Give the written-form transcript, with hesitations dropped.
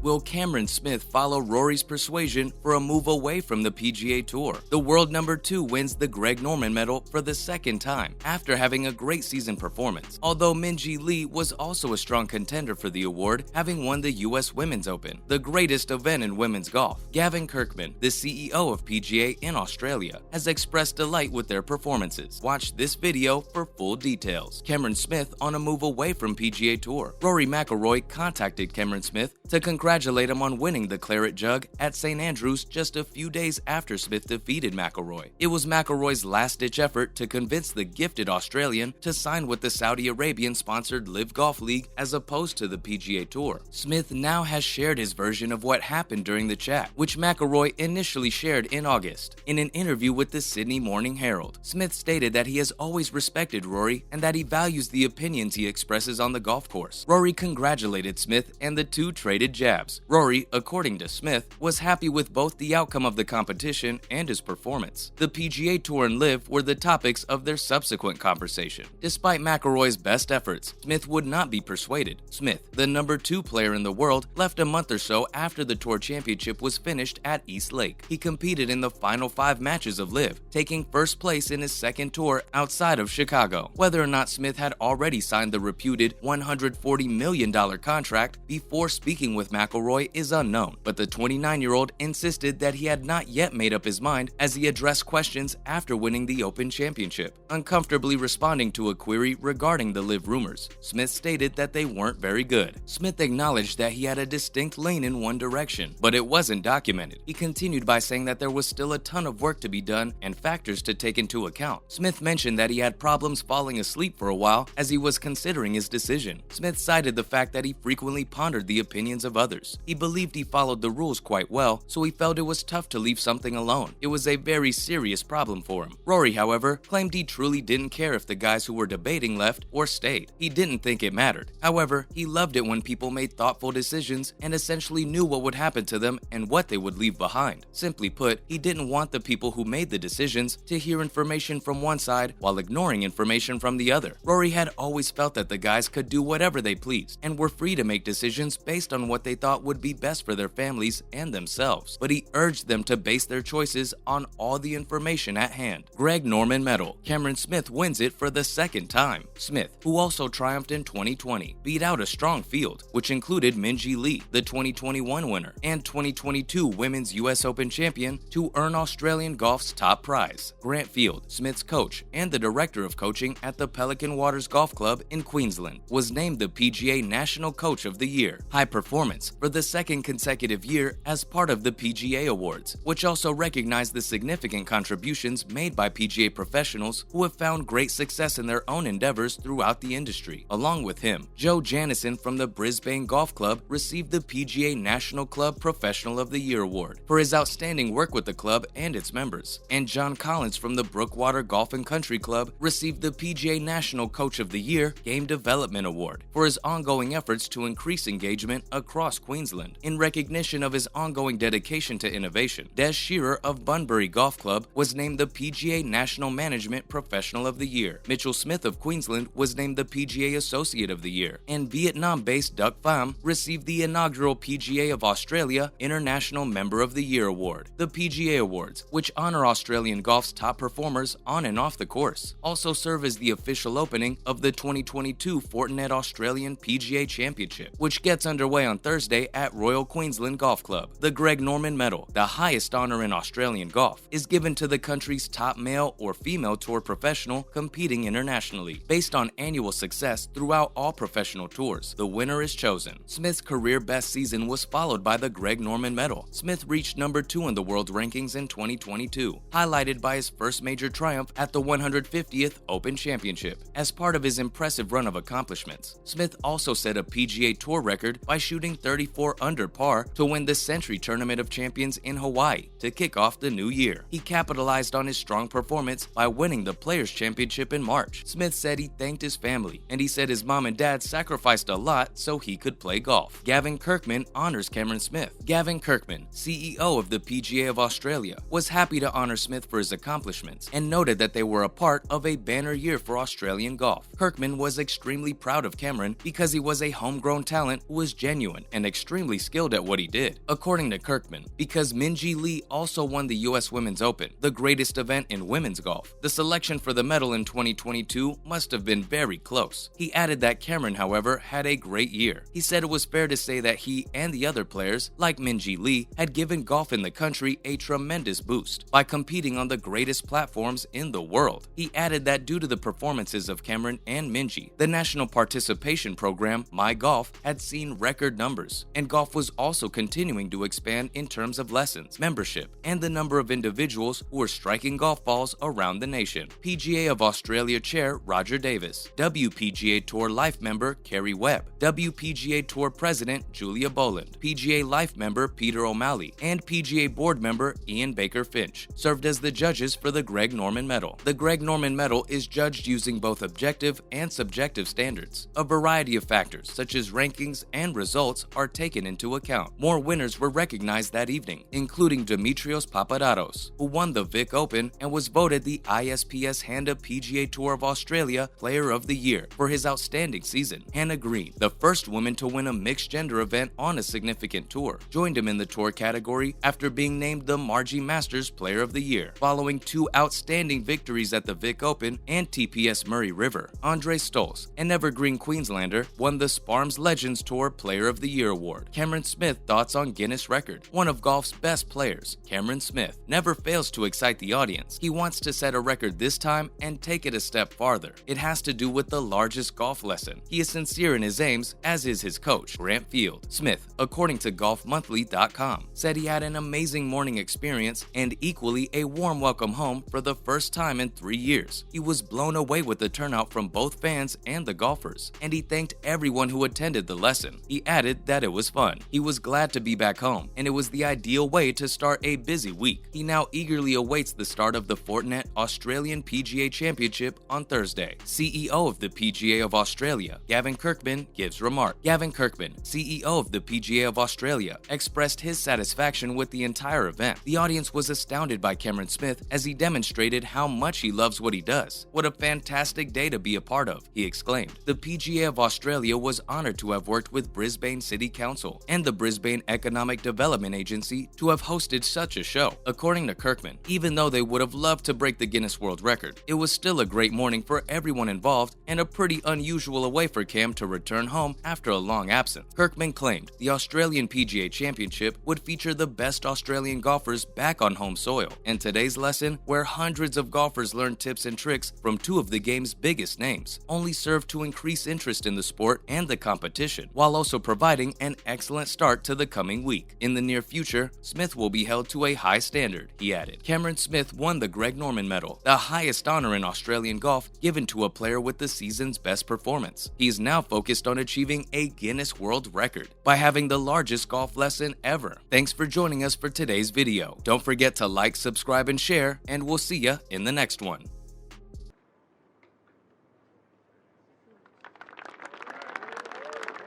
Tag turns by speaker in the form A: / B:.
A: Will Cameron Smith follow Rory's persuasion for a move away from the PGA Tour? The world number 2 wins the Greg Norman Medal for the second time after having a great season performance, although Minjee Lee was also a strong contender for the award, having won the US Women's Open, the greatest event in women's golf. Gavin Kirkman, the CEO of PGA in Australia, has expressed delight with their performances. Watch this video for full details. Cameron Smith on a move away from PGA Tour. Rory McIlroy contacted Cameron Smith to congratulate him on winning the Claret Jug at St Andrews just a few days after Smith defeated McIlroy. It was McIlroy's last-ditch effort to convince the gifted Australian to sign with the Saudi Arabian-sponsored Live Golf League as opposed to the PGA Tour. Smith now has shared his version of what happened during the chat, which McIlroy initially shared in August. In an interview with the Sydney Morning Herald, Smith stated that he has always respected Rory and that he values the opinions he expresses on the golf course. Rory congratulated Smith and the two traded jabs. Rory, according to Smith, was happy with both the outcome of the competition and his performance. The PGA Tour and Live were the topics of their subsequent conversation. Despite McIlroy's best efforts, Smith would not be persuaded. Smith, the number 2 player in the world, left a month or so after the Tour Championship was finished at East Lake. He competed in the final 5 matches of Live, taking first place in his second tour outside of Chicago. Whether or not Smith had already signed the reputed $140 million contract before speaking with McIlroy is unknown, but the 29-year-old insisted that he had not yet made up his mind as he addressed questions after winning the Open Championship. Uncomfortably responding to a query regarding the Live rumors, Smith stated that they weren't very good. Smith acknowledged that he had a distinct lean in one direction, but it wasn't documented. He continued by saying that there was still a ton of work to be done and factors to take into account. Smith mentioned that he had problems falling asleep for a while as he was considering his decision. Smith cited the fact that he frequently pondered the opinions of others. He believed he followed the rules quite well, so he felt it was tough to leave something alone. It was a very serious problem for him. Rory, however, claimed he truly didn't care if the guys who were debating left or stayed. He didn't think it mattered. However, he loved it when people made thoughtful decisions and essentially knew what would happen to them and what they would leave behind. Simply put, he didn't want the people who made the decisions to hear information from one side while ignoring information from the other. Rory had always felt that the guys could do whatever they pleased and were free to make decisions based on what they thought would be best for their families and themselves, but he urged them to base their choices on all the information at hand. Greg Norman Medal. Cameron Smith wins it for the second time. Smith, who also triumphed in 2020, beat out a strong field, which included Minjee Lee, the 2021 winner, and 2022 Women's US Open champion, to earn Australian golf's top prize. Grant Field, Smith's coach and the director of coaching at the Pelican Waters Golf Club in Queensland, was named the PGA National Coach of the Year. High performance for the second consecutive year as part of the PGA Awards, which also recognized the significant contributions made by PGA professionals who have found great success in their own endeavors throughout the industry. Along with him, Joe Janison from the Brisbane Golf Club received the PGA National Club Professional of the Year award for his outstanding work with the club and its members, and John Collins from the Brookwater Golf and Country Club received the PGA National Coach of the Year Game Development Award for his ongoing efforts to increase engagement across Queensland. In recognition of his ongoing dedication to innovation, Des Shearer of Bunbury Golf Club was named the PGA National Management Professional of the Year. Mitchell Smith of Queensland was named the PGA Associate of the Year, and Vietnam-based Duc Pham received the inaugural PGA of Australia International Member of the Year Award. The PGA Awards, which honor Australian golf's top performers on and off the course, also serve as the official opening of the 2022 Fortinet Australian PGA Championship, which gets underway on Thursday at Royal Queensland Golf Club. The Greg Norman Medal, the highest honor in Australian golf, is given to the country's top male or female tour professional competing internationally. Based on annual success throughout all professional tours, the winner is chosen. Smith's career best season was followed by the Greg Norman Medal. Smith reached number 2 in the world rankings in 2022, highlighted by his first major triumph at the 150th Open Championship. As part of his impressive run of accomplishments, Smith also set a PGA Tour record by shooting 34 under par to win the Century Tournament of Champions in Hawaii to kick off the new year. He capitalized on his strong performance by winning the Players' Championship in March. Smith said he thanked his family, and he said his mom and dad sacrificed a lot so he could play golf. Gavin Kirkman honors Cameron Smith. Gavin Kirkman, CEO of the PGA of Australia, was happy to honor Smith for his accomplishments and noted that they were a part of a banner year for Australian golf. Kirkman was extremely proud of Cameron because he was a homegrown talent who was genuine and extremely skilled at what he did. According to Kirkman, because Minjee Lee also won the US Women's Open, the greatest event in women's golf, the selection for the medal in 2022 must have been very close. He added that Cameron, however, had a great year. He said it was fair to say that he and the other players, like Minjee Lee, had given golf in the country a tremendous boost by competing on the greatest platforms in the world. He added that due to the performances of Cameron and Minjee, the national participation program, My Golf, had seen record numbers, and golf was also continuing to expand in terms of lessons, membership, and the number of individuals who were striking golf balls around the nation. PGA of Australia Chair Roger Davis, WPGA Tour Life member Kerry Webb, WPGA Tour President Julia Boland, PGA Life member Peter O'Malley, and PGA Board member Ian Baker Finch served as the judges for the Greg Norman Medal. The Greg Norman Medal is judged using both objective and subjective standards. A variety of factors, such as rankings and results, are taken into account. More winners were recognized that evening, including Dimitrios Papadopoulos, who won the Vic Open and was voted the ISPS Handa PGA Tour of Australia Player of the Year for his outstanding season. Hannah Green, the first woman to win a mixed-gender event on a significant tour, joined him in the tour category after being named the Margie Masters Player of the Year, following two outstanding victories at the Vic Open and TPS Murray River. Andre Stolz, an evergreen Queenslander, won the Sparms Legends Tour Player of the Year award. Cameron Smith thoughts on Guinness record. One of golf's best players, Cameron Smith, never fails to excite the audience. He wants to set a record this time and take it a step farther. It has to do with the largest golf lesson. He is sincere in his aims, as is his coach, Grant Field. Smith, according to GolfMonthly.com, said he had an amazing morning experience and equally a warm welcome home for the first time in 3 years. He was blown away with the turnout from both fans and the golfers, and he thanked everyone who attended the lesson. He added that it was fun. He was glad to be back home, and it was the ideal way to start a busy week. He now eagerly awaits the start of the Fortinet Australian PGA Championship on Thursday. CEO of the PGA of Australia, Gavin Kirkman, gives remark. Gavin Kirkman, CEO of the PGA of Australia, expressed his satisfaction with the entire event. The audience was astounded by Cameron Smith as he demonstrated how much he loves what he does. What a fantastic day to be a part of, he exclaimed. The PGA of Australia was honored to have worked with Brisbane City Council and the Brisbane Economic Development Agency to have hosted such a show. According to Kirkman, even though they would have loved to break the Guinness World Record, it was still a great morning for everyone involved and a pretty unusual way for Cam to return home after a long absence. Kirkman claimed the Australian PGA Championship would feature the best Australian golfers back on home soil, and today's lesson, where hundreds of golfers learned tips and tricks from two of the game's biggest names, only served to increase interest in the sport and the competition, while also providing an excellent start to the coming week. In the near future, Smith will be held to a high standard, he added. Cameron Smith won the Greg Norman Medal, the highest honor in Australian golf given to a player with the season's best performance. He is now focused on achieving a Guinness World Record by having the largest golf lesson ever. Thanks for joining us for today's video. Don't forget to like, subscribe, and share, and we'll see ya in the next one.